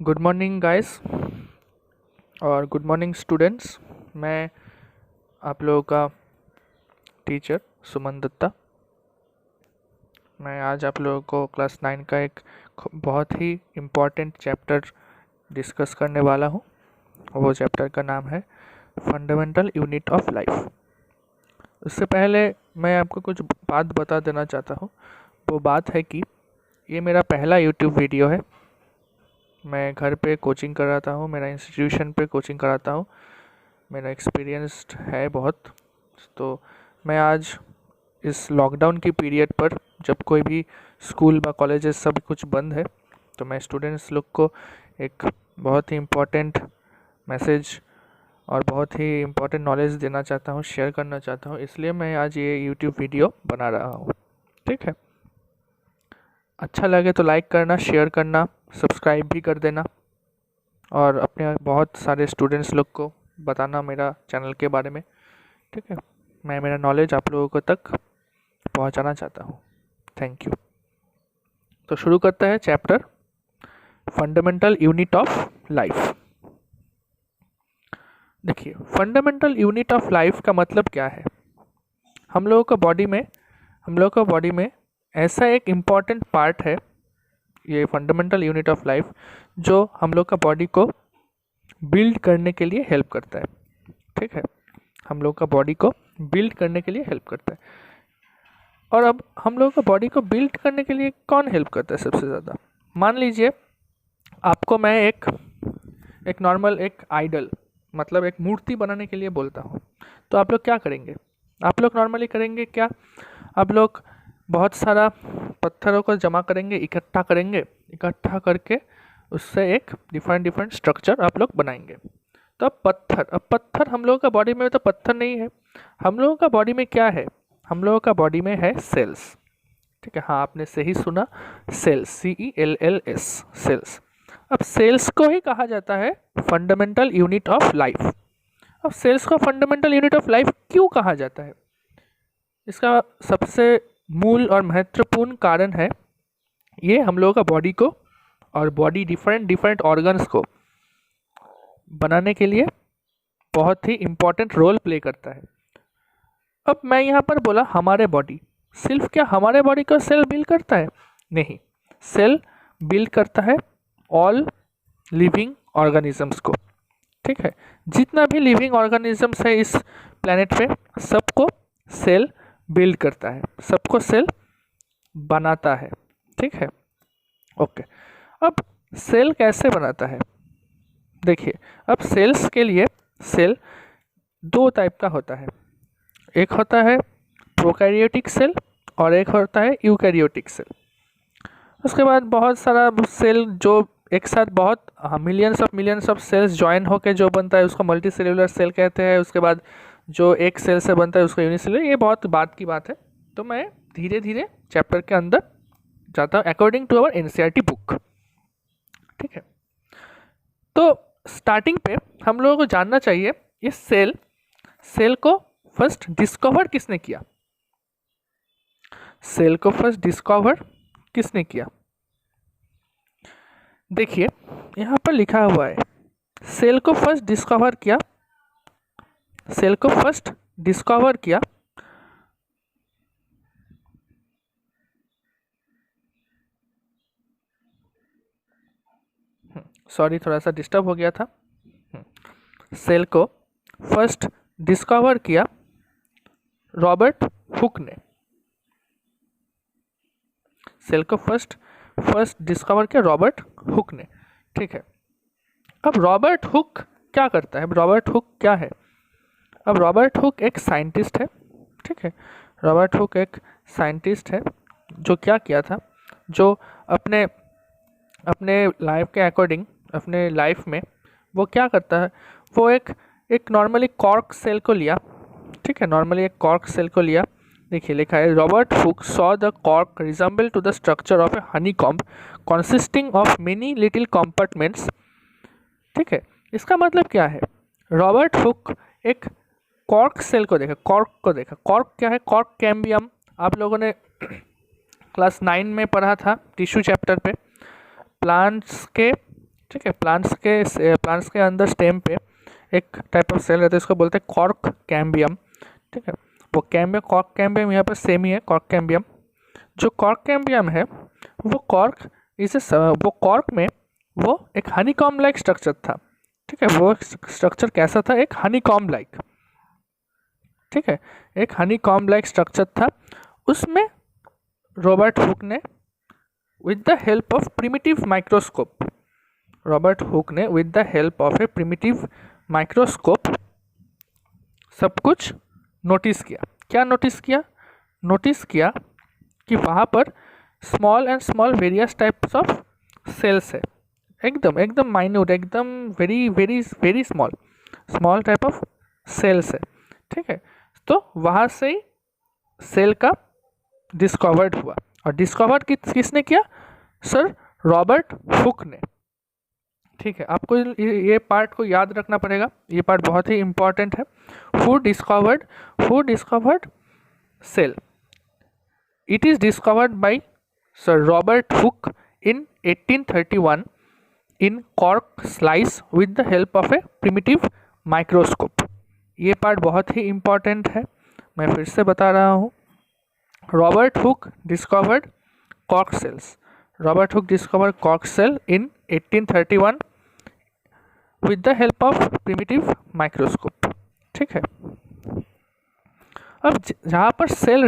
Good morning guys और good morning students. मैं आप लोगों का टीचर सुमन दत्ता। मैं आज आप लोगों को क्लास 9 का एक बहुत ही इम्पॉर्टेंट चैप्टर डिस्कस करने वाला हूँ। वो चैप्टर का नाम है फंडामेंटल यूनिट ऑफ लाइफ। उससे पहले मैं आपको कुछ बात बता देना चाहता हूँ। वो बात है कि ये मेरा पहला यूट्यूब वीडियो है। मैं घर पे कोचिंग कराता हूँ, मेरा इंस्टीट्यूशन पे कोचिंग कराता हूँ, मेरा एक्सपीरियंस्ड है बहुत। तो मैं आज इस लॉकडाउन की पीरियड पर, जब कोई भी स्कूल व कॉलेजेस सब कुछ बंद है, तो मैं स्टूडेंट्स लोग को एक बहुत ही इम्पोर्टेंट मैसेज और बहुत ही इम्पोर्टेंट नॉलेज देना चाहता हूँ, शेयर करना चाहता हूँ। इसलिए मैं आज ये यूट्यूब वीडियो बना रहा हूँ। ठीक है, अच्छा लगे तो लाइक करना, शेयर करना, सब्सक्राइब भी कर देना और अपने बहुत सारे स्टूडेंट्स लोग को बताना मेरा चैनल के बारे में। ठीक है, मैं मेरा नॉलेज आप लोगों को तक पहुंचाना चाहता हूं। Thank you. तो शुरू करते हैं chapter fundamental unit of life. देखिए, फंडामेंटल यूनिट ऑफ लाइफ का मतलब क्या है। हम लोगों का बॉडी में ऐसा एक इम्पॉर्टेंट पार्ट है, ये फंडामेंटल यूनिट ऑफ लाइफ, जो हम लोग का बॉडी को बिल्ड करने के लिए हेल्प करता है। ठीक है, हम लोग का बॉडी को बिल्ड करने के लिए हेल्प करता है। और अब हम लोग का बॉडी को बिल्ड करने के लिए कौन हेल्प करता है सबसे ज़्यादा। मान लीजिए आपको मैं एक नॉर्मल एक आइडल, मतलब एक मूर्ति बनाने के लिए बोलता हूँ, तो आप लोग क्या करेंगे। आप लोग नॉर्मली करेंगे क्या, आप लोग बहुत सारा पत्थरों को जमा करेंगे, इकट्ठा करके उससे एक डिफरेंट स्ट्रक्चर आप लोग बनाएंगे। तो अब पत्थर हम लोगों का बॉडी में तो पत्थर नहीं है। हम लोगों का बॉडी में क्या है, हम लोगों का बॉडी में है सेल्स। ठीक है, हाँ आपने सही सुना, सेल्स, CELLS, सेल्स। अब सेल्स को ही कहा जाता है फंडामेंटल यूनिट ऑफ लाइफ। अब सेल्स को फंडामेंटल यूनिट ऑफ लाइफ क्यों कहा जाता है, इसका सबसे मूल और महत्वपूर्ण कारण है ये हम लोगों का बॉडी को और बॉडी डिफरेंट ऑर्गन्स को बनाने के लिए बहुत ही इम्पोर्टेंट रोल प्ले करता है। अब मैं यहाँ पर बोला हमारे बॉडी, सिर्फ क्या हमारे बॉडी को सेल बिल्ड करता है, नहीं, सेल बिल्ड करता है ऑल लिविंग ऑर्गेनिजम्स को। ठीक है, जितना भी लिविंग ऑर्गेनिजम्स है इस प्लेनेट पे, सबको सेल बिल्ड करता है, सबको सेल बनाता है। ठीक है, ओके। अब सेल कैसे बनाता है, देखिए, अब सेल्स के लिए सेल दो टाइप का होता है। एक होता है प्रोकैरियोटिक सेल और एक होता है यूकैरियोटिक सेल। उसके बाद बहुत सारा सेल जो एक साथ बहुत मिलियंस ऑफ सेल्स ज्वाइन होकर जो बनता है उसको मल्टी सेलुलर सेल कहते हैं। उसके बाद जो एक सेल से बनता है उसको यूनिसेलुलर। ये बहुत बात की बात है, तो मैं धीरे धीरे चैप्टर के अंदर जाता हूँ according to our NCERT book. ठीक है, तो स्टार्टिंग पे हम लोगों को जानना चाहिए ये सेल को फर्स्ट डिस्कवर किसने किया। सेल को फर्स्ट डिस्कवर किसने किया, देखिए यहाँ पर लिखा हुआ है सेल को फर्स्ट डिस्कवर किया, सेल को फर्स्ट डिस्कवर किया सॉरी थोड़ा सा डिस्टर्ब हो गया था। सेल को फर्स्ट डिस्कवर किया रॉबर्ट हुक ने। सेल को फर्स्ट डिस्कवर किया रॉबर्ट हुक ने। ठीक है, अब रॉबर्ट हुक क्या करता है, रॉबर्ट हुक क्या है। अब रॉबर्ट हुक एक साइंटिस्ट है। ठीक है, रॉबर्ट हुक एक साइंटिस्ट है जो क्या किया था, जो अपने लाइफ के अकॉर्डिंग, अपने लाइफ में वो क्या करता है, वो एक नॉर्मली कॉर्क सेल को लिया। ठीक है, नॉर्मली एक कॉर्क सेल को लिया। देखिए लिखा है Robert Hooke saw the cork resemble to the structure of a honeycomb consisting of many little compartments. ठीक है, इसका मतलब क्या है, रॉबर्ट हुक एक कॉर्क सेल को देखा, कॉर्क क्या है, कॉर्क कैम्बियम आप लोगों ने क्लास 9 में पढ़ा था टिश्यू चैप्टर पे। प्लांट्स के ठीक है। प्लांट्स के अंदर स्टेम पे एक टाइप ऑफ सेल रहता है, इसको बोलते हैं कॉर्क कैम्बियम। ठीक है, वो कॉर्क कैम्बियम यहाँ पर सेम ही है, कॉर्क कैम्बियम। जो कॉर्क कैम्बियम है वो कॉर्क में वो एक हनीकॉम्ब लाइक स्ट्रक्चर था। ठीक है, वो स्ट्रक्चर कैसा था, एक हनीकॉम्ब लाइक। ठीक है, एक हनीकॉम्ब लाइक स्ट्रक्चर था। उसमें रॉबर्ट हुक ने with the help of primitive microscope सब कुछ नोटिस किया। क्या नोटिस किया? नोटिस किया कि वहाँ पर small various types of cells है, एकदम माइन्यूट, एकदम very very very small type of cells है। ठीक है, तो वहाँ से ही सेल का डिस्कवर्ड हुआ। और डिस्कवर्ड किसने किया? सर रॉबर्ट हुक ने। ठीक है, आपको ये पार्ट को याद रखना पड़ेगा, ये पार्ट बहुत ही इम्पॉर्टेंट है। Who discovered cell? It is discovered by sir Robert Hooke in 1831 in cork slice with the help of a primitive microscope. ये पार्ट बहुत ही इम्पॉर्टेंट है, मैं फिर से बता रहा हूँ। Robert Hooke discovered cork cells. Robert Hooke discovered cork cell in 1831 with the help of primitive microscope. ठीक है, अब जहाँ पर सेल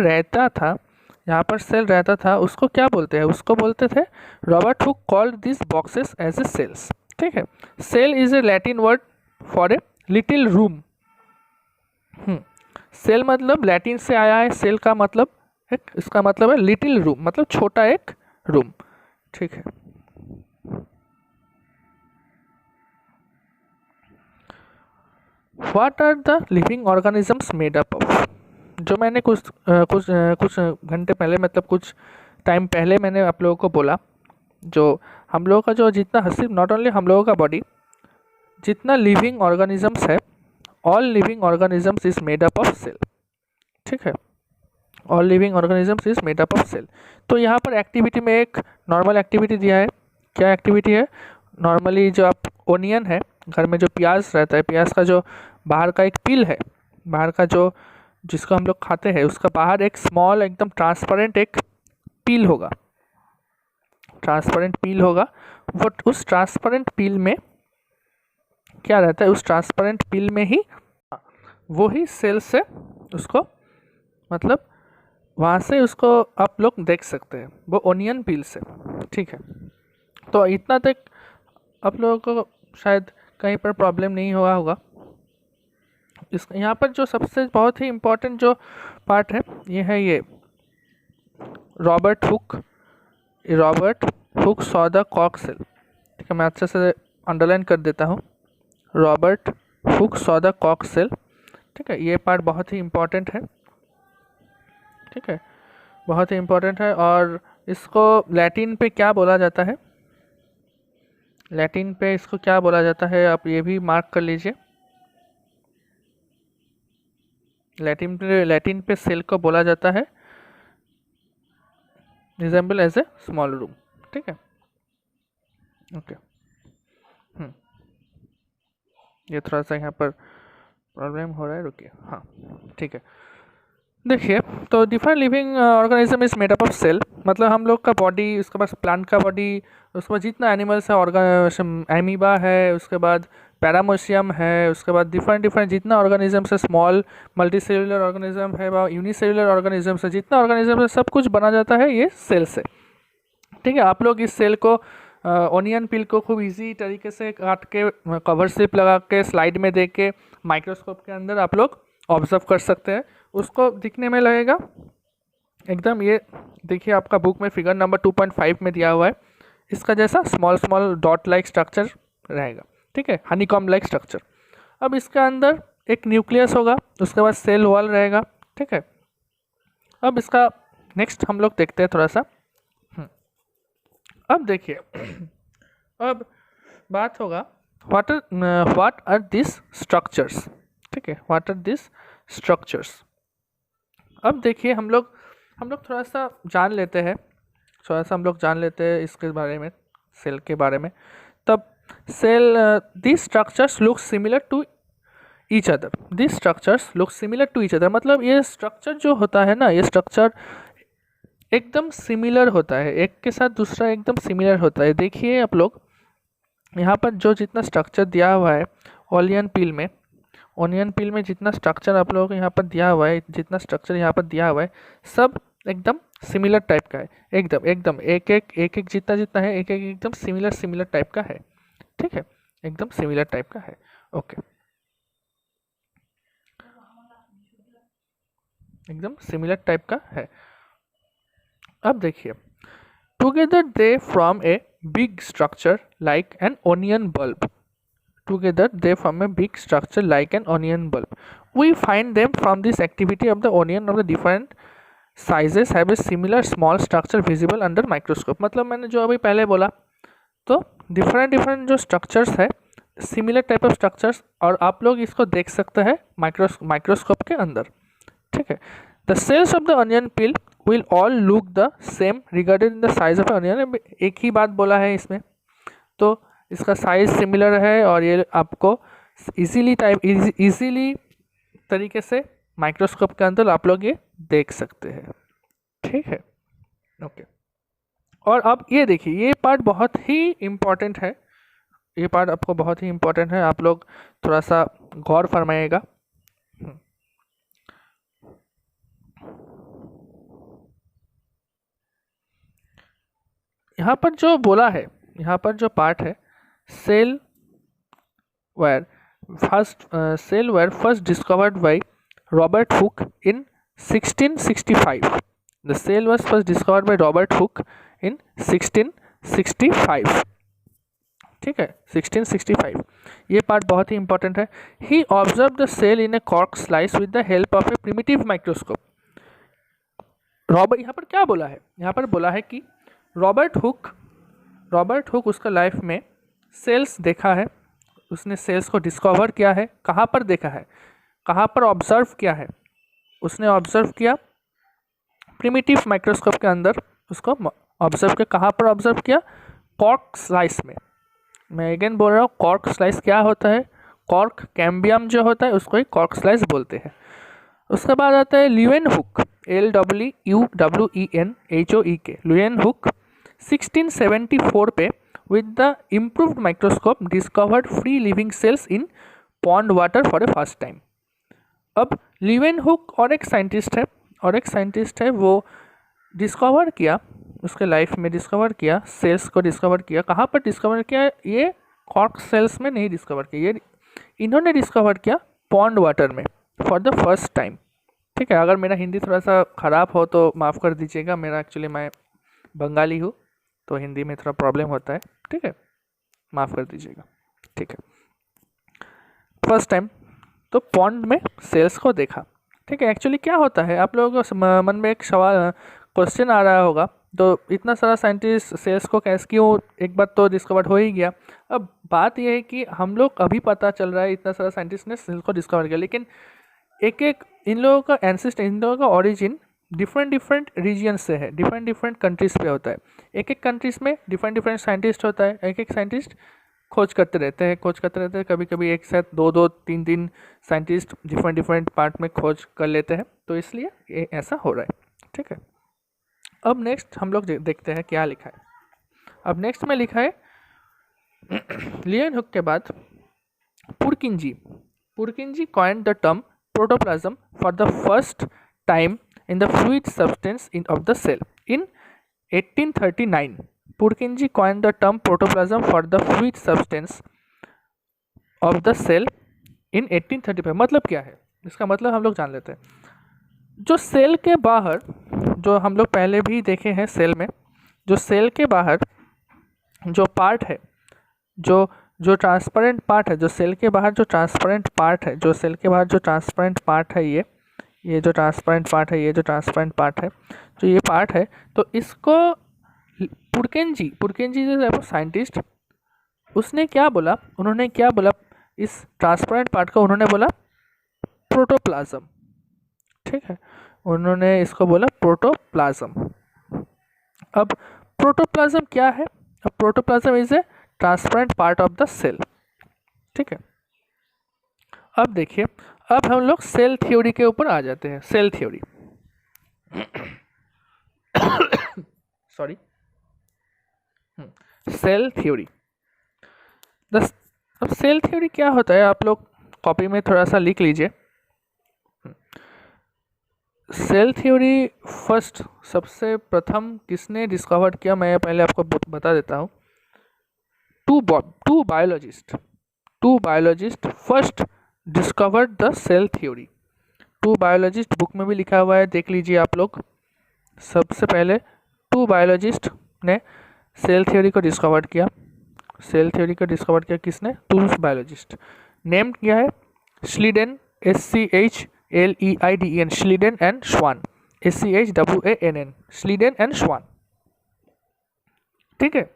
रहता था उसको क्या बोलते हैं? उसको बोलते थे, Robert Hooke called this boxes as a cells. ठीक है, cell is a Latin word for a little room. Cell मतलब लैटिन से आया है, सेल का मतलब इसका मतलब है लिटिल रूम, मतलब छोटा एक रूम। ठीक है, what are the living organisms made up of? जो मैंने कुछ घंटे पहले, मतलब कुछ टाइम पहले मैंने आप लोगों को बोला, जो हम लोगों का जो जितना सिर्फ नॉट ओनली हम लोगों का बॉडी, जितना लिविंग ऑर्गेनिजम्स है, all living organisms is made up of cell. ठीक है, all living organisms is made up of cell. तो यहाँ पर एक्टिविटी में एक नॉर्मल एक्टिविटी दिया है। क्या एक्टिविटी है? नॉर्मली जो आप ओनियन है, घर में जो प्याज रहता है, प्याज का जो बाहर का एक पील है, बाहर का जो जिसको हम लोग खाते हैं, उसका बाहर एक स्मॉल एकदम ट्रांसपेरेंट एक पील होगा, वो उस ट्रांसपेरेंट पील में क्या रहता है? उस ट्रांसपेरेंट पील में ही वो ही सेल से उसको, मतलब वहाँ से उसको आप लोग देख सकते हैं, वो ओनियन पील से। ठीक है, तो इतना तक आप लोगों को शायद कहीं पर प्रॉब्लम नहीं हुआ होगा। इस यहाँ पर जो सबसे बहुत ही इम्पोर्टेंट जो पार्ट है, ये है ये Robert Hooke saw the cork cell. ठीक है, मैं अच्छे से अंडरलाइन कर देता हूँ, Robert Hooke saw the cork cell. ठीक है, ये पार्ट बहुत ही इम्पोर्टेंट है। ठीक है, बहुत ही इम्पोर्टेंट है। और इसको लैटिन पे क्या बोला जाता है? लैटिन पे इसको क्या बोला जाता है, आप ये भी मार्क कर लीजिए। लैटिन पे सेल को बोला जाता है resemble as a small room. ठीक है, ओके। ये थोड़ा सा यहाँ पर प्रॉब्लम हो रहा है, रुकिए। हाँ, ठीक है, देखिए, तो different living organism is made up of cell. मतलब हम लोग का बॉडी, उसके बाद प्लांट का बॉडी, उसके बाद जितना एनिमल्स है, एमीबा है, उसके बाद पैरामोशियम है, उसके बाद डिफरेंट जितना ऑर्गेनिजम्स है, स्मॉल मल्टीसेलुलर ऑर्गेनिज्म है, यूनिसेलुलर ऑर्गेनिजम्स है, जितना ऑर्गेनिज्म है, सब कुछ बना जाता है ये सेल से। ठीक है, आप लोग इस सेल को ओनियन पील को खूब इजी तरीके से काट के, कवर स्लिप लगा के, स्लाइड में देख के, माइक्रोस्कोप के अंदर आप लोग ऑब्जर्व कर सकते हैं। उसको दिखने में लगेगा एकदम, ये देखिए आपका बुक में फिगर नंबर 2.5 में दिया हुआ है, इसका जैसा स्मॉल डॉट लाइक स्ट्रक्चर रहेगा। ठीक है, हनीकॉम्ब लाइक स्ट्रक्चर। अब इसके अंदर एक न्यूक्लियस होगा, उसके बाद सेल वॉल रहेगा। ठीक है, अब इसका नेक्स्ट हम लोग देखते हैं थोड़ा सा। अब देखिए, अब बात होगा व्हाट आर दिस स्ट्रक्चर्स। ठीक है, व्हाट आर दिस स्ट्रक्चर्स। अब देखिए, हम लोग थोड़ा सा जान लेते हैं इसके बारे में, सेल के बारे में। तब cell these structures look similar to each other. These structures look similar to each other. मतलब ये स्ट्रक्चर जो होता है ना, ये स्ट्रक्चर एकदम सिमिलर होता है, एक के साथ दूसरा एकदम सिमिलर होता है। देखिए आप लोग यहाँ पर जो जितना स्ट्रक्चर दिया हुआ है ऑनियन पील में जितना स्ट्रक्चर आप लोगों को यहाँ पर दिया हुआ है, जितना स्ट्रक्चर यहाँ पर दिया हुआ है, सब एकदम सिमिलर टाइप का है। एकदम एक एक जितना है, एक एकदम सिमिलर टाइप का है। ठीक है, एकदम सिमिलर टाइप का है। ओके, एकदम सिमिलर टाइप का है। अब देखिए, together they form a big structure like an onion bulb. Together they form a big structure like an onion bulb. We find them from this activity of the onion of the different sizes have a similar small structure visible under microscope. मतलब मैंने जो अभी पहले बोला, तो different जो structures है, similar type of structures, और आप लोग इसको देख सकते हैं माइक्रोस्कोप के अंदर। ठीक है, the cells of the onion peel will all look the same regarding the size of onion. एक ही बात बोला है इसमें, तो इसका साइज सिमिलर है और ये आपको इजीली तरीके से माइक्रोस्कोप के अंदर आप लोग ये देख सकते हैं। ठीक है, ओके। और अब ये देखिए, ये पार्ट बहुत ही इम्पोर्टेंट है, ये पार्ट आपको बहुत ही इम्पोर्टेंट है, आप लोग थोड़ा सा गौर फरमाइएगा। यहाँ पर जो बोला है, यहाँ पर जो पार्ट है, cell were first discovered by Robert Hooke in 1665. The cell was first discovered by Robert Hooke in 1665. ठीक है, 1665। ये पार्ट बहुत ही इंपॉर्टेंट है। He observed the cell in a cork slice with the help of a primitive microscope. यहाँ पर क्या बोला है? यहाँ पर बोला है कि रॉबर्ट हुक उसका लाइफ में सेल्स देखा है, उसने सेल्स को डिस्कवर किया है। कहाँ पर देखा है, कहाँ पर ऑब्जर्व किया है? उसने ऑब्जर्व किया प्रिमिटिव माइक्रोस्कोप के अंदर, उसको ऑब्जर्व किया। कहाँ पर ऑब्जर्व किया? कॉर्क स्लाइस में। मैं अगेन बोल रहा हूँ, कॉर्क स्लाइस क्या होता है? कॉर्क कैम्बियम जो होता है उसको ही कॉर्क स्लाइस बोलते हैं। उसके बाद आता है ल्यूएनहुक, LWENHOEK। ल्यूएनहुक 1674 पे with the improved microscope discovered free living cells in pond water for a first time. अब ल्यूएनहुक और एक साइंटिस्ट है, वो डिस्कवर किया, उसके लाइफ में डिस्कवर किया, सेल्स को डिस्कवर किया। कहाँ पर डिस्कवर किया? ये कॉर्क सेल्स में नहीं डिस्कवर किया, ये इन्होंने डिस्कवर किया पॉन्ड वाटर में फॉर द फर्स्ट टाइम। ठीक है, अगर मेरा हिंदी थोड़ा सा ख़राब हो तो माफ़ कर दीजिएगा, मैं बंगाली हूँ तो हिंदी में थोड़ा प्रॉब्लम होता है। ठीक है, माफ़ कर दीजिएगा। ठीक है, फर्स्ट टाइम तो पॉन्ड में सेल्स को देखा। ठीक है, एक्चुअली क्या होता है, आप लोगों को मन में एक क्वेश्चन आ रहा होगा, तो इतना सारा साइंटिस्ट सेल्स को कैसे क्यों, एक बार तो डिस्कवर हो ही गया। अब बात यह है कि हम लोग अभी पता चल रहा है इतना सारा साइंटिस्ट ने सेल्स को डिस्कवर किया, लेकिन एक इन लोगों का एंसेस्टर, इन लोगों का ओरिजिन डिफरेंट रीजन से है, डिफरेंट कंट्रीज़ पे होता है। एक कंट्रीज़ में डिफरेंट साइंटिस्ट होता है, एक साइंटिस्ट खोज करते रहते हैं। कभी कभी एक साथ दो तीन साइंटिस्ट डिफरेंट पार्ट में खोज कर लेते हैं, तो इसलिए ये ऐसा हो रहा है। ठीक है, अब नेक्स्ट हम लोग देखते हैं क्या लिखा है। अब नेक्स्ट में लिखा है ल्यूएनहुक के बाद पुरकिंजी coined the term protoplasm for the first time in the fluid substance of the cell in 1839. Purkinje coined the term protoplasm for the fluid substance of the cell in 1835. मतलब क्या है इसका मतलब हम लोग जान लेते हैं। जो सेल के बाहर, जो हम लोग पहले भी देखे हैं सेल में, जो सेल के बाहर जो पार्ट है, जो ट्रांसपेरेंट पार्ट है, जो सेल के बाहर जो ट्रांसपेरेंट पार्ट है, जो ट्रांसपेरेंट पार्ट है, ये जो ट्रांसपेरेंट पार्ट है, जो ये पार्ट है, तो इसको पुरकिंजी जो साइंटिस्ट, उसने क्या बोला, उन्होंने क्या बोला, इस ट्रांसपेरेंट पार्ट को उन्होंने बोला प्रोटोप्लाज्म। ठीक है, उन्होंने इसको बोला प्रोटोप्लाज्म। अब प्रोटोप्लाज्म क्या है? अब protoplasm is a transparent part of the cell. ठीक है, अब देखिए, अब हम लोग सेल थ्योरी के ऊपर आ जाते हैं। Cell theory sorry, cell theory. अब सेल थ्योरी क्या होता है, आप लोग कॉपी में थोड़ा सा लिख लीजिए। सेल थ्योरी फर्स्ट, सबसे प्रथम किसने डिस्कवर किया, मैं पहले आपको बता देता हूँ। Two biologist first discovered the cell theory. Two biologist book में भी लिखा हुआ है, देख लीजिए आप लोग। सबसे पहले टू बायोलॉजिस्ट ने सेल थ्योरी को डिस्कवर किया। सेल थ्योरी को डिस्कवर किया किसने? Two biologist. नेम क्या है? Schleiden, SCHLEIDEN, Schleiden and Schwann, SCHWANN, Schleiden and Schwann. ठीक है,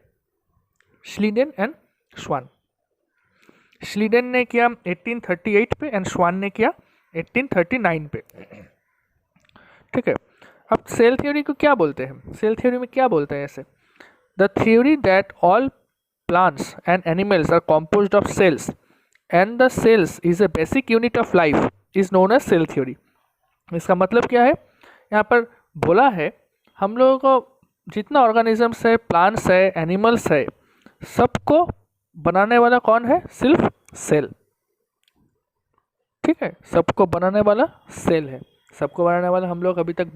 श्लीडेन एंड श्वान। श्लीडेन ने किया 1838 पे एंड श्वान ने किया 1839 पे। ठीक है, अब सेल थ्योरी को क्या बोलते हैं? सेल थ्योरी में क्या बोलते हैं ऐसे? The theory that all plants and animals are composed of cells and the cells is a basic unit of life is known as cell theory. इसका मतलब क्या है? यहाँ पर बोला है हम लोगों को जितना ऑर्गेनिजम्स है, प्लांट्स है, एनिमल्स है, सबको बनाने वाला कौन है? सिर्फ सेल। ठीक है, सबको बनाने वाला सेल है। सबको बनाने वाला हम लोग अभी तक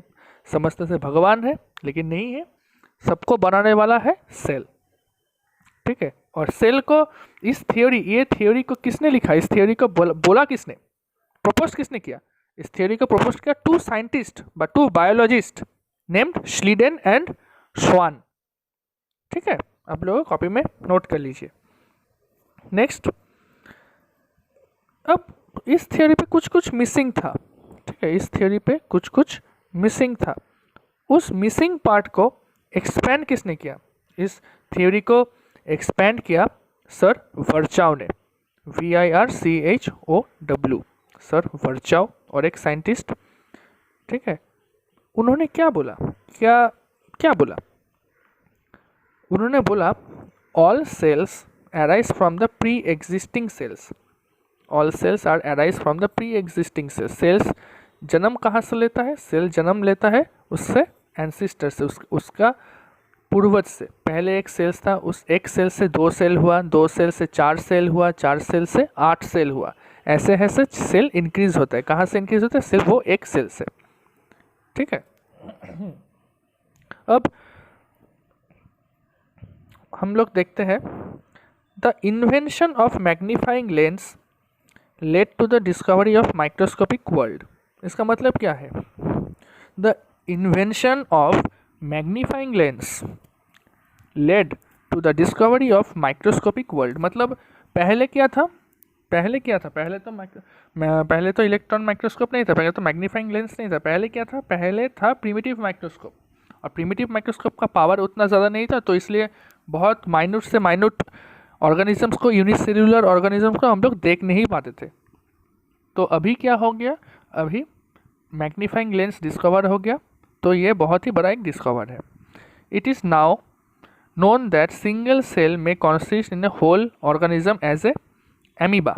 समझते थे भगवान है, लेकिन नहीं है, सबको बनाने वाला है सेल। ठीक है, और सेल को इस थ्योरी, ये थ्योरी को किसने लिखा? इस थ्योरी को बोला किसने? प्रपोज किसने किया? इस थ्योरी को प्रपोज किया two scientist but two biologist named Schleiden and Schwann. ठीक है, आप लोग कॉपी में नोट कर लीजिए। नेक्स्ट, अब इस थ्योरी पे कुछ कुछ मिसिंग था। ठीक है, इस थ्योरी पे कुछ कुछ मिसिंग था। उस मिसिंग पार्ट को एक्सपेंड किसने किया? इस थ्योरी को एक्सपेंड किया सर वर्चाव ने, VIRCHOW, सर वर्चाव, और एक साइंटिस्ट। ठीक है, उन्होंने क्या बोला? क्या बोला? उन्होंने बोला all cells arise from the pre-existing cells. All cells are arise from the pre-existing cells. Cells जन्म कहाँ से लेता है? सेल जन्म लेता है उससे, एंसिस्टर से, उसका पूर्वज से। पहले एक सेल्स था, उस एक सेल से 2 सेल हुआ, 2 सेल से 4 सेल हुआ, 4 सेल से 8 सेल हुआ, ऐसे ऐसे सेल इंक्रीज होता है। कहाँ से इंक्रीज होता है? सिर्फ वो एक सेल से। ठीक है, अब हम लोग देखते हैं the invention of magnifying lens led to the discovery of microscopic world. इसका मतलब क्या है? The invention of magnifying lens led to the discovery of microscopic world. मतलब पहले क्या था? पहले तो इलेक्ट्रॉन माइक्रोस्कोप नहीं था, पहले तो मैग्नीफाइंग लेंस नहीं था। पहले क्या था? पहले था प्रिमिटिव माइक्रोस्कोप, और प्रिमिटिव माइक्रोस्कोप का पावर उतना ज़्यादा नहीं था, तो इसलिए बहुत माइन्यूट से माइन्यूट ऑर्गेनिजम्स को, यूनिसेल्युलर ऑर्गेनिजम्स को हम लोग देख नहीं पाते थे। तो अभी क्या हो गया? अभी मैग्नीफाइंग लेंस डिस्कवर हो गया, तो ये बहुत ही बड़ा एक डिस्कवर है। It is now known that single cell may consist in a whole organism as a amoeba,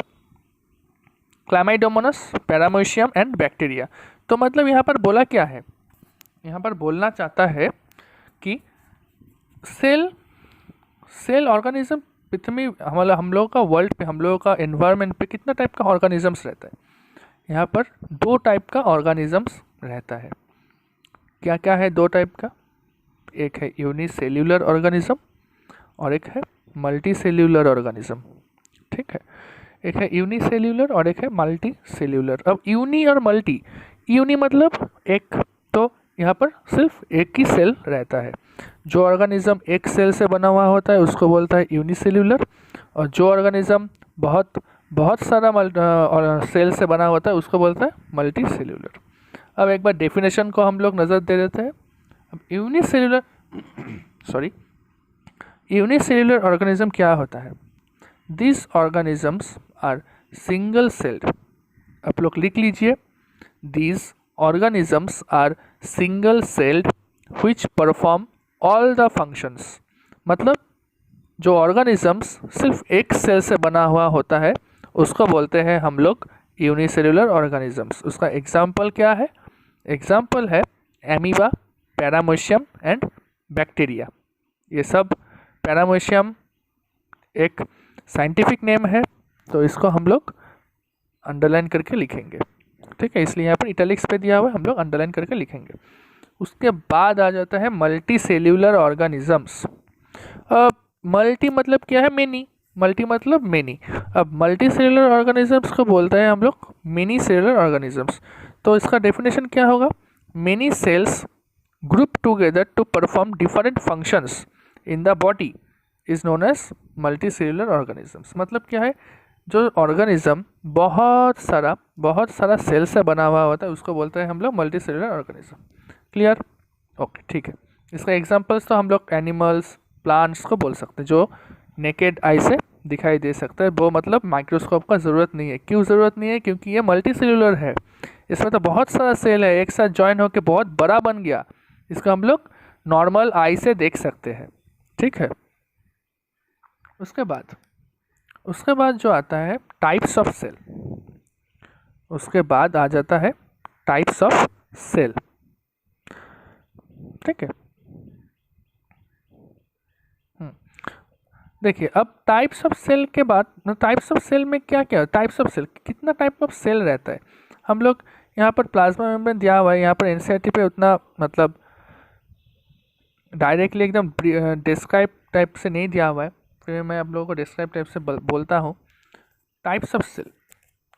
Chlamydomonas, Paramecium and bacteria। तो मतलब यहाँ पर बोला क्या है? यहाँ पर बोलना चाहता है कि सेल ऑर्गेनिज्म पृथ्वी, हम लोगों का वर्ल्ड पे, हम लोगों का एनवायरनमेंट पे कितना टाइप का ऑर्गेनिजम्स रहता है? यहाँ पर 2 टाइप का ऑर्गेनिजम्स रहता है। क्या क्या है 2 टाइप का? एक है यूनिसेल्युलर ऑर्गेनिज्म और एक है मल्टी सेल्युलर ऑर्गेनिज्म। ठीक है, एक है यूनिसेल्युलर और एक है मल्टी सेल्युलर। अब यूनी और मल्टी, यूनी मतलब एक, तो यहाँ पर सिर्फ एक ही सेल रहता है। जो ऑर्गेनिज्म एक सेल से बना हुआ होता है उसको बोलता है यूनिसेल्युलर, और जो ऑर्गेनिज्म बहुत सारा सेल से बना होता है उसको बोलता है मल्टी सेल्युलर। अब एक बार डेफिनेशन को हम लोग नज़र दे देते हैं। अब यूनिसेल्युलर ऑर्गेनिज्म क्या होता है? This organisms are single celled. आप लोग लिख लीजिए, this organisms are single celled which perform all the functions. मतलब जो ऑर्गेनिजम्स सिर्फ एक सेल से बना हुआ होता है उसको बोलते हैं हम लोग यूनिसेल्युलर ऑर्गेनिजम्स। उसका एग्जाम्पल क्या है? एग्जाम्पल है एमीबा, पैरामीशियम एंड बैक्टीरिया। ये सब, पैरामीशियम एक साइंटिफिक नेम है तो इसको हम लोग अंडरलाइन करके लिखेंगे, ठीक है, इसलिए यहाँ पर इटैलिक्स पे दिया हुआ है, हम लोग अंडरलाइन करके लिखेंगे। उसके बाद आ जाता है मल्टी सेल्यूलर ऑर्गेनिजम्स। अब मल्टी मतलब क्या है? मेनी। मल्टी मतलब मेनी। अब मल्टी सेल्यूलर ऑर्गेनिजम्स को बोलते हैं हम लोग मेनी सेल्यूलर ऑर्गेनिजम्स। तो इसका डेफिनेशन क्या होगा? Many cells group together to perform different functions in the body is known as multicellular organisms. मतलब क्या है? जो ऑर्गेनिज्म बहुत सारा सेल से बना हुआ होता है उसको बोलते हैं हम लोग multi cellular organism. Clear? Okay, ठीक है। इसका एग्जांपल्स तो हम लोग एनिमल्स, प्लांट्स को बोल सकते हैं जो नेकेड आई से दिखाई दे सकता है। वो मतलब माइक्रोस्कोप का ज़रूरत नहीं है। क्यों ज़रूरत नहीं है? क्योंकि ये मल्टी सेल्यूलर है, इसमें तो बहुत सारा सेल है एक साथ जॉइन होकर बहुत बड़ा बन गया। इसको हम लोग नॉर्मल आई से देख सकते हैं, ठीक है। उसके बाद जो आता है टाइप्स ऑफ सेल। उसके बाद आ जाता है टाइप्स ऑफ सेल, ठीक है। देखिए, अब टाइप्स ऑफ सेल के बाद, टाइप्स ऑफ सेल में क्या क्या, टाइप्स ऑफ सेल, कितना टाइप ऑफ सेल रहता है। हम लोग यहाँ पर प्लाज्मा मेम्ब्रेन दिया हुआ है, यहाँ पर एनसीईआरटी पे उतना मतलब डायरेक्टली एकदम डिस्क्राइब टाइप से नहीं दिया हुआ है, फिर मैं आप लोगों को डिस्क्राइब टाइप से बोलता हूँ। टाइप्स ऑफ सेल,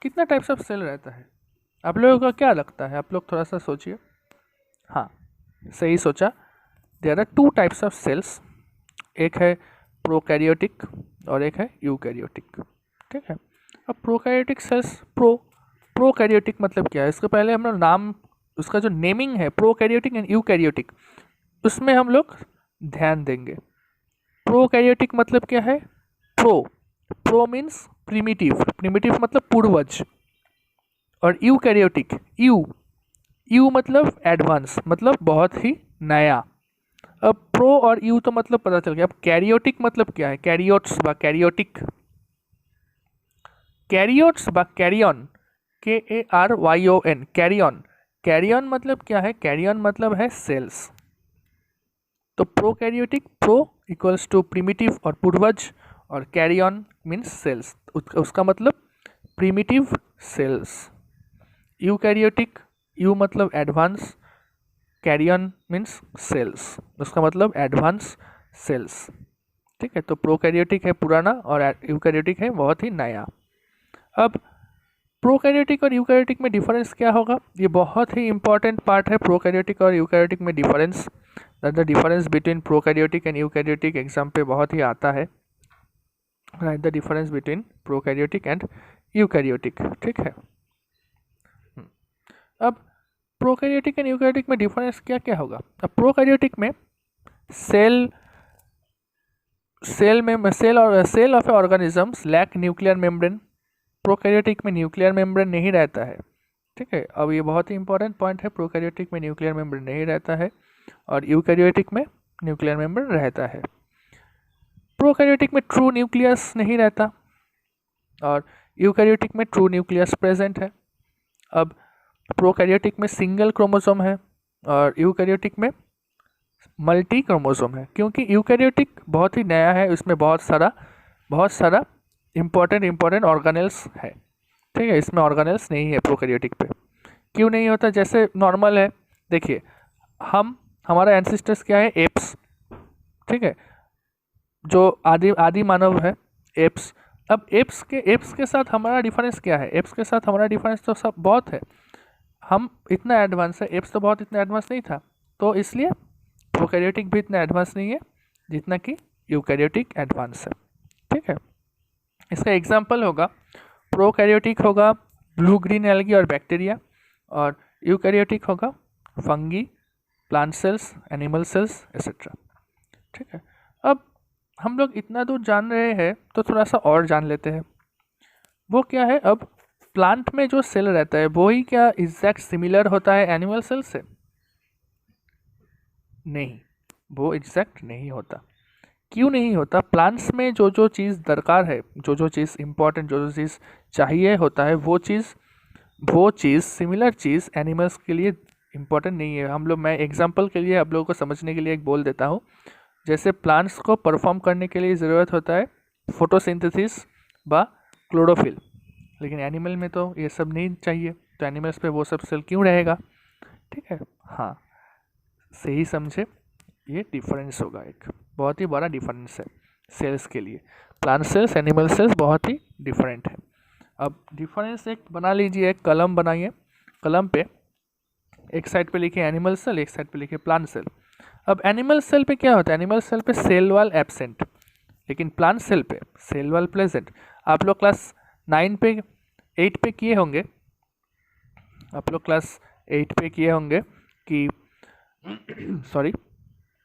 कितना टाइप्स ऑफ सेल रहता है आप लोगों को क्या लगता है? आप लोग थोड़ा सा सोचिए। हाँ, सही सोचा। There are 2 types of cells, एक है प्रोकैरियोटिक और एक है यूकैरियोटिक, ठीक है। अब प्रोकैरियोटिक सेल्स, प्रोकैरियोटिक मतलब क्या है? इसके पहले हम लोग नाम, उसका जो नेमिंग है प्रोकैरियोटिक एंड यूकैरियोटिक, उसमें हम लोग ध्यान देंगे। प्रोकैरियोटिक मतलब क्या है? प्रो मीन्स प्रिमिटिव मतलब पूर्वज, और यूकैरियोटिक, यू मतलब एडवांस, मतलब बहुत ही नया। अब प्रो और यू तो मतलब पता चल गया। अब कैरियोटिक मतलब क्या है? कैरियोट्स बा कैरियोटिक, कैरियोट्स बा कैरियन, KARYON, कैरियन मतलब क्या है? कैरियन मतलब है सेल्स। तो prokaryotic, pro equals to primitive और पूर्वज, और कैरियन मीन्स सेल्स, उसका मतलब प्रिमिटिव सेल्स। यूकैरियोटिक, यू मतलब एडवांस, कैरियन मीन्स सेल्स, उसका मतलब एडवांस सेल्स, ठीक है। तो प्रोकैरियोटिक है पुराना और यूकैरियोटिक है बहुत ही नया। अब प्रोकैरियोटिक और यूकैरियोटिक में डिफरेंस क्या होगा? ये बहुत ही इंपॉर्टेंट पार्ट है, प्रोकैरियोटिक और यूकैरियोटिक में difference. The difference between prokaryotic and eukaryotic exam पे बहुत ही आता है। Right the difference between prokaryotic and eukaryotic, ठीक है। अब प्रोकैरियोटिक एंड यूकैरियोटिक में डिफरेंस क्या क्या होगा? अब प्रोकैरियोटिक में cell of organisms lack nuclear membrane. Prokaryotic में न्यूक्लियर मेम्ब्रेन नहीं रहता है, ठीक है। अब ये बहुत ही इंपॉर्टेंट पॉइंट है, प्रोकैरियोटिक में न्यूक्लियर मेम्ब्रेन नहीं रहता है और यूकैरियोटिक में न्यूक्लियर मेम्ब्रेन रहता है। प्रोकैरियोटिक में ट्रू न्यूक्लियस नहीं रहता और यूकैरियोटिक में ट्रू न्यूक्लियस प्रेजेंट है। अब प्रोकैरियोटिक में सिंगल क्रोमोसोम है और यूकैरियोटिक में मल्टी क्रोमोसोम है, क्योंकि यूकैरियोटिक बहुत ही नया है, उसमें बहुत सारा इंपॉर्टेंट ऑर्गेनेल्स है, ठीक है। इसमें ऑर्गेनेल्स नहीं है प्रोकैरियोटिक पे। क्यों नहीं होता? जैसे नॉर्मल है, देखिए हमारा एंसेस्टर्स क्या है? एप्स, ठीक है, जो आदि मानव है, एप्स। अब एप्स के साथ हमारा डिफरेंस क्या है? एप्स के साथ हमारा डिफरेंस तो सब बहुत है, हम इतना एडवांस है, एप्स तो बहुत इतना एडवांस नहीं था, तो इसलिए प्रोकैरियोटिक भी इतना एडवांस नहीं है जितना कि यूकैरियोटिक एडवांस है, ठीक है। इसका एग्जांपल होगा, प्रोकैरियोटिक होगा ब्लू ग्रीन एल्गी और बैक्टीरिया, और यूकैरियोटिक होगा fungi, plant cells, animal cells etcetera, ठीक है। अब हम लोग इतना दूर जान रहे हैं तो थोड़ा सा और जान लेते हैं। वो क्या है? अब प्लांट में जो सेल रहता है वो ही क्या एग्जैक्ट सिमिलर होता है एनिमल सेल से? नहीं, वो एग्जैक्ट नहीं होता। क्यों नहीं होता? प्लांट्स में जो जो चीज़ दरकार है, जो जो चीज़ इम्पोर्टेंट, जो जो चीज़ चाहिए होता है, वो चीज़ सिमिलर चीज़ एनिमल्स के लिए इम्पोर्टेंट नहीं है। हम लोग, मैं एग्जांपल के लिए आप लोगों को समझने के लिए एक बोल देता हूँ। जैसे प्लांट्स को परफॉर्म करने के लिए ज़रूरत होता है फोटोसिंथेसिस व क्लोरोफिल, लेकिन एनिमल में तो ये सब नहीं चाहिए, तो एनिमल्स पे वो सब सेल क्यों रहेगा? ठीक है, हाँ, सही समझे। ये डिफरेंस होगा, एक बहुत ही बड़ा डिफरेंस है सेल्स के लिए। प्लांट सेल्स, एनिमल सेल्स बहुत ही डिफरेंट है। अब डिफरेंस एक बना लीजिए, एक कलम बनाइए, कलम पे एक साइड पे लिखिए एनिमल सेल, एक साइड पे लिखिए प्लांट सेल। अब एनिमल सेल पे क्या होता है? एनिमल सेल पे सेल वॉल एब्सेंट, लेकिन प्लांट सेल पे सेल वॉल प्रेजेंट। आप लोग क्लास 9 पे 8 पे किए होंगे, आप लोग क्लास 8 पे किए होंगे कि सॉरी,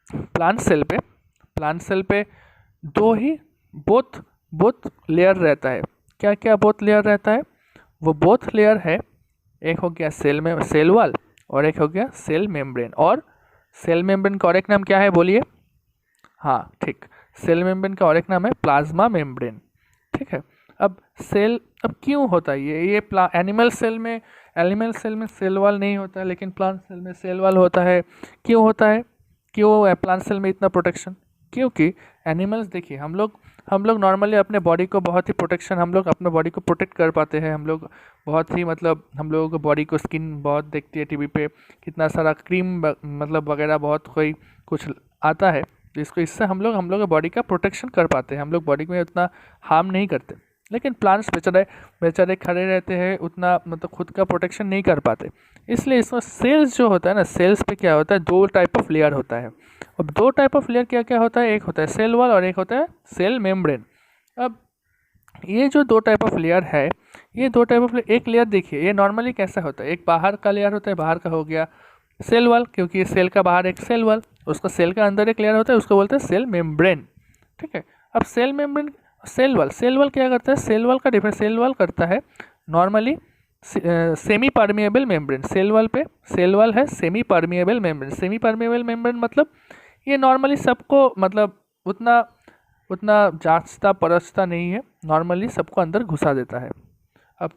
प्लांट सेल पे दो ही बोथ बोथ लेयर रहता है। क्या क्या बोथ लेयर रहता है? वो बोथ लेयर है, एक हो गया सेल में सेल वॉल, और एक हो गया सेल मेम्ब्रेन। और सेल मेम्ब्रेन का और एक नाम क्या है बोलिए? हाँ ठीक, सेल मेम्ब्रेन का और एक नाम है प्लाज्मा मेम्ब्रेन। ठीक है, अब क्यों होता है ये एनिमल सेल में सेल वॉल नहीं होता है, लेकिन प्लांट सेल में सेल वॉल होता है। क्यों होता है? क्यों प्लांट सेल में इतना प्रोटेक्शन? क्योंकि एनिमल्स, देखिए, हम लोग नॉर्मली अपने बॉडी को बहुत ही प्रोटेक्शन, हम लोग अपने बॉडी को प्रोटेक्ट कर पाते हैं। हम लोग बहुत ही, मतलब हम लोगों को बॉडी को स्किन बहुत देखती है टीवी पे, कितना सारा क्रीम मतलब वगैरह बहुत कोई कुछ आता है, जिसको इससे हम लोग बॉडी का प्रोटेक्शन कर पाते हैं। हम लोग बॉडी में उतना हार्म नहीं करते, लेकिन प्लांट्स बेचारे खड़े रहते हैं, उतना मतलब खुद का प्रोटेक्शन नहीं कर पाते। इसलिए इसमें सेल्स जो होता है ना, सेल्स पे क्या होता है, दो टाइप ऑफ लेयर होता है। अब दो टाइप ऑफ लेयर क्या क्या होता है? एक होता है सेल वॉल और एक होता है सेल मेम्ब्रेन। अब ये जो दो टाइप ऑफ लेयर है, ये दो टाइप ऑफ, एक लेयर देखिए, ये नॉर्मली कैसा होता है, एक बाहर का लेयर होता है, बाहर का हो गया सेल वॉल, क्योंकि ये सेल का बाहर एक सेल वॉल, उसका सेल का अंदर एक लेयर होता है, उसको बोलते हैं सेल मेम्ब्रेन। ठीक है, अब सेल मेम्ब्रेन, सेल वॉल क्या करता है? सेल वॉल का डिफरेंस, सेल वॉल करता है normally semi permeable membrane. Cell wall है semi permeable membrane. Semi permeable membrane मतलब ये नॉर्मली सबको, मतलब उतना जांचता परचता नहीं है, नॉर्मली सबको अंदर घुसा देता है। अब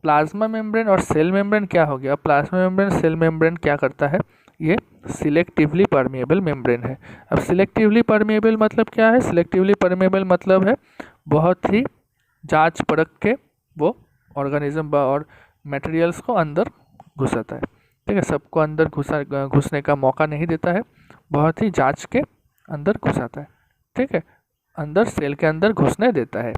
प्लाज्मा मेम्ब्रेन और सेल मेम्ब्रेन क्या हो गया? प्लाज्मा मेम्ब्रेन, सेल मेम्ब्रेन क्या करता है? ये सिलेक्टिवली परमिएबल मेम्ब्रेन है। अब सिलेक्टिवली परमिएबल मतलब क्या है? सिलेक्टिवली परमिएबल मतलब है बहुत ही जांच परख के वो ऑर्गेनिज्म और मटेरियल्स को अंदर घुसाता है। ठीक है, सबको अंदर घुसने का मौका नहीं देता है, बहुत ही जांच के अंदर घुसाता है। ठीक है, अंदर सेल के अंदर घुसने देता है।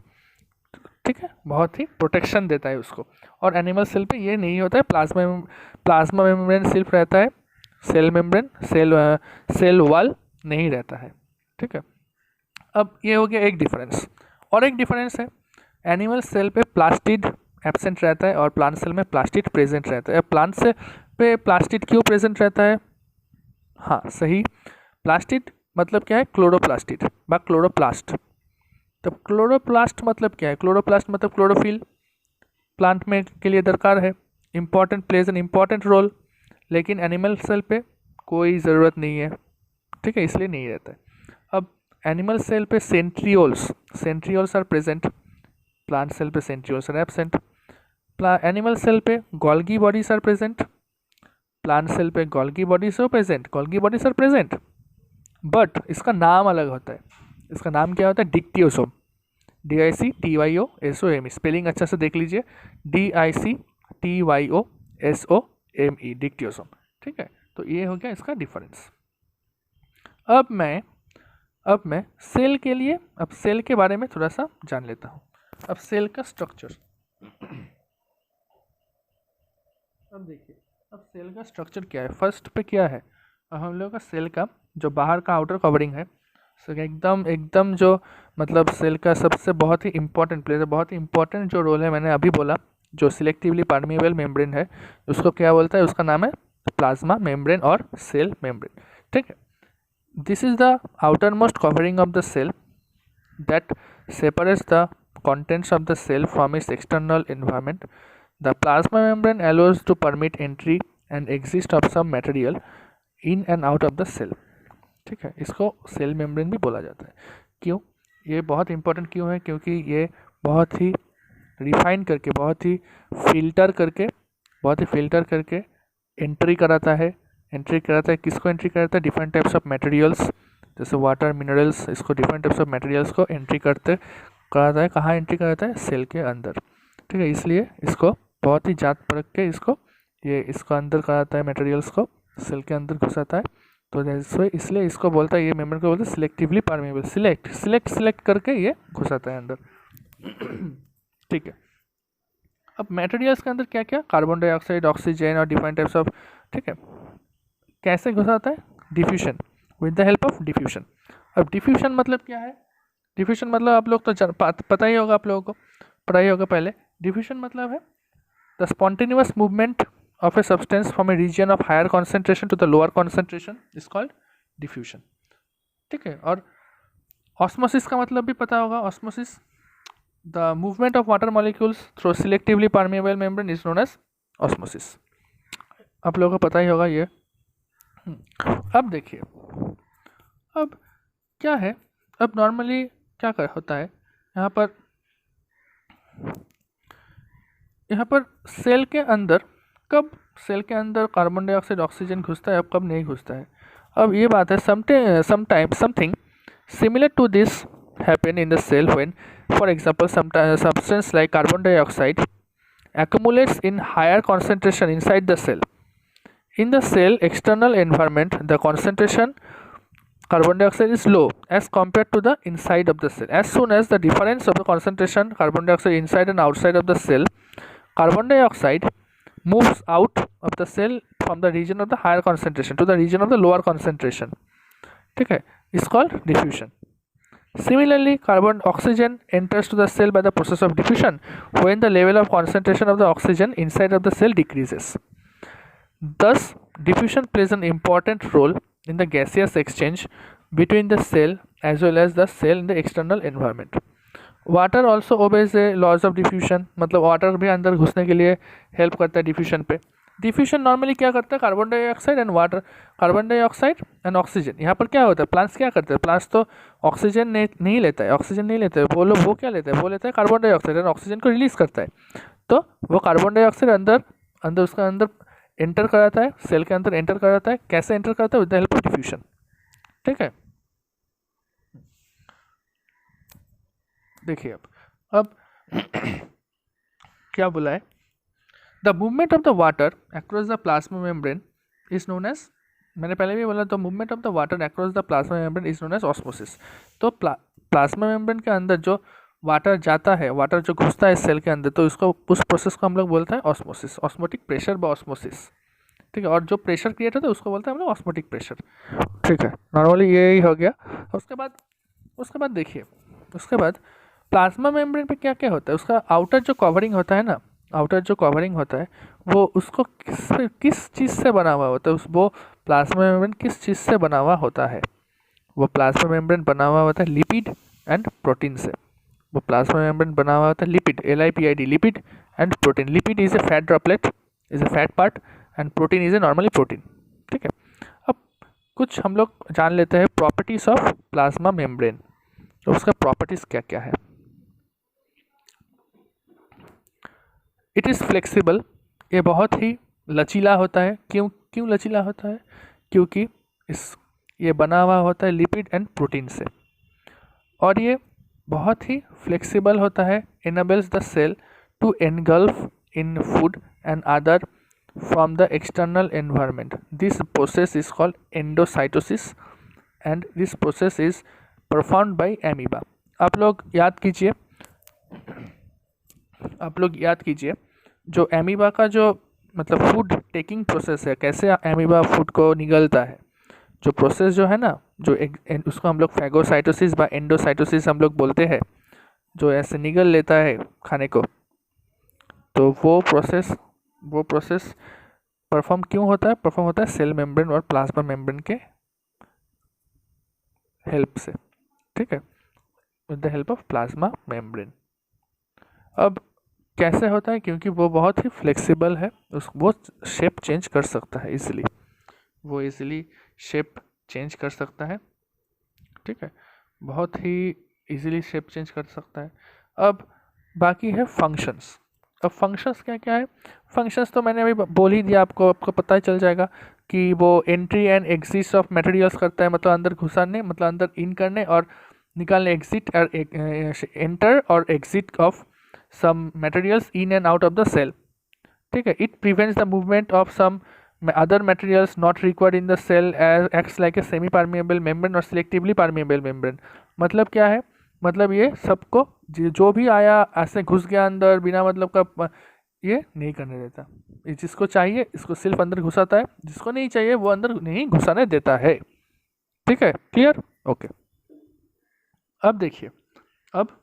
ठीक है, बहुत ही प्रोटेक्शन देता है उसको। और एनिमल सेल पे ये नहीं होता है, प्लाज्मा मेम्ब्रेन सिर्फ रहता है, सेल मेम्ब्रेन सेल वॉल नहीं रहता है। ठीक है, अब ये हो गया एक डिफरेंस। और एक डिफरेंस है, एनिमल सेल पे प्लास्टिड एब्सेंट रहता है और प्लांट सेल में प्लास्टिड प्रेजेंट रहता है। प्लांट सेल पे प्लास्टिड क्यों प्रेजेंट रहता है? हाँ सही, प्लास्टिड मतलब क्या है? क्लोरोप्लास्टिड व क्लोरोप्लास्ट। तो क्लोरोप्लास्ट मतलब क्या है? क्लोरोप्लास्ट मतलब क्लोरोफिल, प्लांट में के लिए दरकार है, important, plays an important role, लेकिन एनिमल सेल पे कोई ज़रूरत नहीं है। ठीक है, इसलिए नहीं रहता है। अब एनिमल सेल पे centrioles are present, plant cell पे centrioles are absent. Animal cell पे Golgi bodies are present, plant cell पे Golgi bodies are present, but इसका नाम अलग होता है। इसका नाम क्या होता है? Dictyosome, DICTYOSOME। स्पेलिंग अच्छा से देख लीजिए, DICTYOSOME, डिक्टियोसोम। ठीक है, तो ये हो गया इसका डिफरेंस। अब मैं सेल के लिए, अब सेल के बारे में थोड़ा सा जान लेता हूँ। अब सेल का स्ट्रक्चर, अब देखिए, अब सेल का स्ट्रक्चर क्या है। फर्स्ट पे क्या है? अब हम लोग का सेल का जो बाहर का आउटर कवरिंग है, एकदम जो, मतलब सेल का सबसे बहुत ही इंपॉर्टेंट प्लेस है, बहुत ही इंपॉर्टेंट जो रोल है, मैंने अभी बोला, जो सिलेक्टिवली परमिएबल मेम्ब्रेन है, उसको क्या बोलता है? उसका नाम है प्लाज्मा मेम्ब्रेन और सेल मेम्ब्रेन। ठीक है, this is the outermost covering of the cell that separates the contents of the cell from its external environment. The plasma membrane allows to permit entry and exit of some material in and out of the cell. ठीक है, इसको cell membrane भी बोला जाता है। क्यों? ये बहुत इंपॉर्टेंट क्यों है? क्योंकि ये बहुत ही रिफाइन करके, बहुत ही फिल्टर करके एंट्री कराता है। किसको एंट्री कराता है? डिफरेंट टाइप्स ऑफ मटेरियल्स, जैसे वाटर, मिनरल्स, इसको डिफरेंट टाइप्स ऑफ मटेरियल्स को एंट्री कराता है। कहाँ एंट्री कराता है? सेल के अंदर। ठीक है, इसलिए इसको बहुत ही जांच परख के इसको अंदर कराता है, मटेरियल्स को सेल के अंदर घुसाता है। तो जैसे इसलिए इसको बोलता है, ये मेम्ब्रेन को बोलते हैं सिलेक्टिवली परमेबल। सिलेक्ट करके ये घुसाता है अंदर। ठीक है, अब मटेरियल्स के अंदर क्या क्या? कार्बन डाइऑक्साइड, ऑक्सीजन और डिफरेंट टाइप्स ऑफ। ठीक है, कैसे घुसाता है? Diffusion, with the help of diffusion. अब डिफ्यूशन मतलब क्या है? डिफ्यूशन मतलब आप लोग तो पता ही होगा, आप लोगों को पढ़ा ही होगा पहले। डिफ्यूशन मतलब है the spontaneous movement of a substance from a region of higher concentration to the lower concentration is called diffusion। ठीक है, और ऑस्मोसिस का मतलब भी पता होगा। Osmosis, the movement of water molecules through selectively permeable membrane is known as osmosis. आप लोगों को पता ही होगा ये। अब देखिए, अब क्या है? अब नॉर्मली क्या होता है यहाँ पर सेल के अंदर, कब सेल के अंदर कार्बन डाइऑक्साइड, ऑक्सीजन घुसता है, अब कब नहीं घुसता है? अब ये बात है, something similar to this happen in the cell when, for example, substance like carbon dioxide accumulates in higher concentration inside the cell. In the cell external environment, the concentration carbon dioxide is low as compared to the inside of the cell. As soon as the difference of the concentration carbon dioxide inside and outside of the cell, carbon dioxide moves out of the cell from the region of the higher concentration to the region of the lower concentration. ठीक है, is called diffusion. Similarly, oxygen enters to the cell by the process of diffusion when the level of concentration of the oxygen inside of the cell decreases. Thus, diffusion plays an important role in the gaseous exchange between the cell as well as the cell in the external environment. Water also obeys a laws of diffusion, मतलब water भी अंदर घुसने के लिए help करता है diffusion पे। Diffusion normally क्या करता है? Carbon dioxide and water, carbon dioxide and oxygen. यहाँ पर क्या होता है? प्लांट्स क्या करते हैं? प्लांट्स तो ऑक्सीजन नहीं लेता है, ऑक्सीजन नहीं लेता है, वो क्या लेता है? वो लेता है कार्बन डाइऑक्साइड और ऑक्सीजन को रिलीज करता है। तो वो कार्बन डाइऑक्साइड अंदर उसका अंदर एंटर कराता है, सेल के अंदर एंटर कराता है। कैसे एंटर करता है? With the help of diffusion. ठीक है, देखिए अब क्या बोला है? The movement of the water across the plasma membrane is known as, मैंने पहले भी बोला, तो movement of the water across the plasma membrane is known as osmosis. तो प्लाज्मा मेम्ब्रेन के अंदर जो वाटर जाता है, वाटर जो घुसता है सेल के अंदर, तो उस प्रोसेस को हम लोग बोलते हैं ऑस्मोसिस, ऑस्मोटिक प्रेशर व ऑस्मोसिस। ठीक है, और जो प्रेशर क्रिएट होता है उसको बोलते हैं हम लोग ऑस्मोटिक प्रेशर। ठीक है, नॉर्मली यही हो गया। उसके बाद देखिए, उसके बाद प्लाज्मा मेम्ब्रेन पे क्या क्या होता है? उसका आउटर जो कवरिंग होता है ना, वो उसको किस चीज़ से बना हुआ होता है? वो प्लाज्मा मेम्ब्रेन किस चीज़ से बना हुआ होता है? वो प्लाज्मा मेम्ब्रेन बना हुआ होता है लिपिड एंड प्रोटीन से। वो प्लाज्मा मेम्ब्रेन बना हुआ होता है lipid, LIPID, lipid and protein. Lipid is a fat droplet, is a fat part, and protein is a normally protein. ठीक है, अब कुछ हम लोग जान लेते हैं प्रॉपर्टीज ऑफ प्लाज्मा मेम्ब्रेन। तो उसका प्रॉपर्टीज क्या क्या है? इट इज़ फ्लेक्सिबल, ये बहुत ही लचीला होता है। क्यों लचीला होता है? क्योंकि ये बना हुआ होता है लिपिड एंड प्रोटीन से, और ये बहुत ही फ्लेक्सिबल होता है। Enables the cell to engulf in food and other from the external environment. This process is called endocytosis and this process is performed by amoeba. आप लोग याद कीजिए, जो एमीबा का जो मतलब फूड टेकिंग प्रोसेस है, कैसे एमीबा फूड को निगलता है, जो प्रोसेस जो है ना, उसको हम लोग फैगोसाइटोसिस व एंडोसाइटोसिस हम लोग बोलते हैं, जो ऐसे निगल लेता है खाने को। तो वो प्रोसेस परफॉर्म क्यों होता है? परफॉर्म होता है सेल मेम्ब्रेन और प्लाज्मा मेम्ब्रेन के हेल्प से। ठीक है, with the help of plasma membrane. अब कैसे होता है? क्योंकि वो बहुत ही फ्लेक्सिबल है, वो शेप चेंज कर सकता है इजीली। वो इजीली शेप चेंज कर सकता है, ठीक है, बहुत ही इजीली शेप चेंज कर सकता है। अब बाकी है फंक्शंस। अब फंक्शंस क्या क्या है? फंक्शंस तो मैंने अभी बोल ही दिया, आपको पता ही चल जाएगा कि वो entry and exit of materials करता है, मतलब अंदर घुसाने, मतलब अंदर इन करने और निकालने, एग्जिट और एंटर और exit of some materials in and out of the cell, ठीक है। It prevents the movement of some other materials not required in the cell as acts like a semi permeable membrane or selectively permeable membrane। मतलब क्या है? मतलब ये सबको जो भी आया ऐसे घुस गया अंदर बिना मतलब का, ये नहीं करने देता। ये जिसको चाहिए इसको सिर्फ अंदर घुसाता है, जिसको नहीं चाहिए वो अंदर नहीं घुसाने देता है, ठीक है, क्लियर? ओके। अब देखिए, अब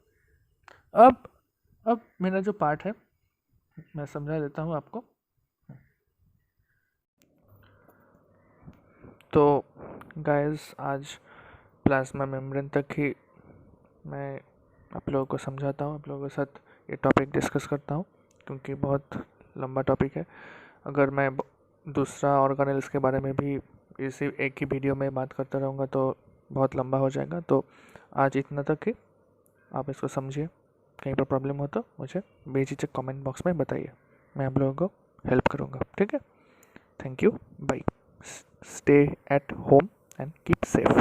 अब अब मेरा जो पार्ट है मैं समझा देता हूँ आपको। तो गाइस आज प्लाज्मा मेम्ब्रेन तक ही मैं आप लोगों को समझाता हूँ, आप लोगों के साथ ये टॉपिक डिस्कस करता हूँ, क्योंकि बहुत लंबा टॉपिक है। अगर मैं दूसरा ऑर्गेनेल्स के बारे में भी इसी एक ही वीडियो में बात करता रहूँगा तो बहुत लंबा हो जाएगा। तो आज इतना तक ही, आप इसको समझिए। कहीं पर प्रॉब्लम हो तो मुझे बेझिझक कमेंट बॉक्स में बताइए, मैं आप लोगों को हेल्प करूँगा, ठीक है। Thank you, bye. Stay at home and keep safe.